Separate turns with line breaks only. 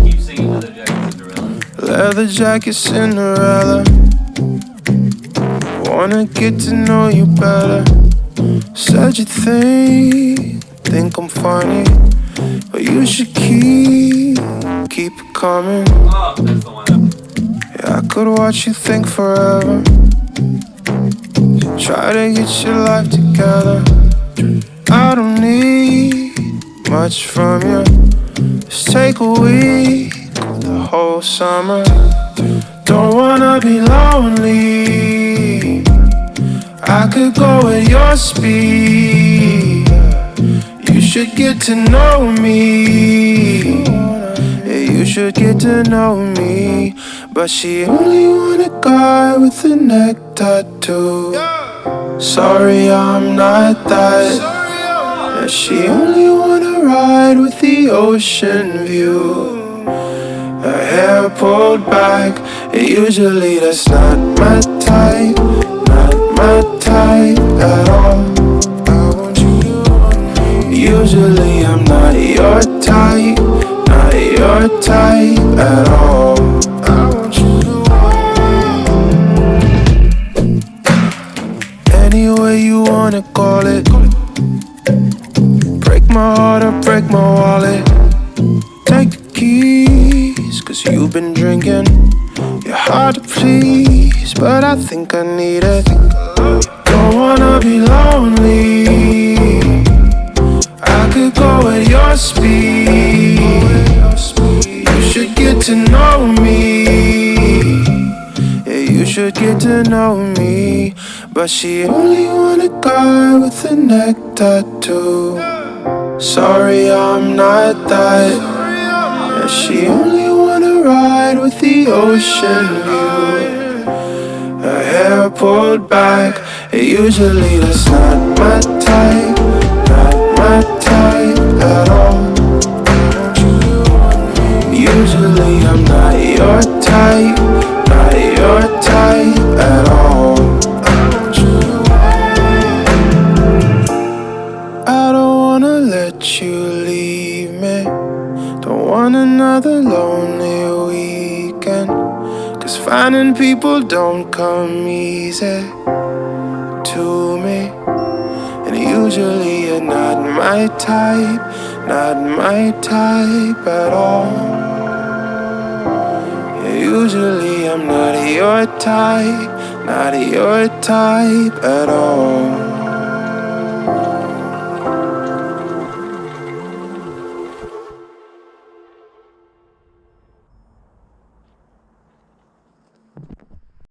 Keep singing Leather Jacket Cinderella.
Leather jacket Cinderella. Wanna get to know you better. Said you think I'm funny, but you should keep it coming.
Oh, that's the one.
Yeah, I could watch you think forever. Try to get your life together. I don't need much from you. Just take a week, the whole summer. Don't wanna be lonely. I could go at your speed. You should get to know me. Yeah, you should get to know me. But she only want a guy with a neck tattoo. Sorry, I'm not that. Yeah, she only wanna ride with the ocean view. Her hair pulled back. Usually that's not my type. Not my type at all. I want you to want me. Usually I'm not your type. Not your type at all. I want you to want me. Any way you wanna call it. Break my heart or break my wallet. Take the keys, cause you've been drinking. You're hard to please, but I think I need it. Don't wanna be lonely. I could go at your speed. You should get to know me. Yeah, you should get to know me. But she only want a guy with a neck tattoo. Sorry, I'm not that. Yeah, she only wanna ride with the ocean view. Her hair pulled back. Usually that's not my type. Not my type at all. Usually I'm not your type. Not your type at all. I don't wanna let you leave me. Don't want another lonely weekend. Cause finding people don't come easy to me. And usually you're not my type. Not my type at all. Yeah, usually I'm not your type. Not your type at all.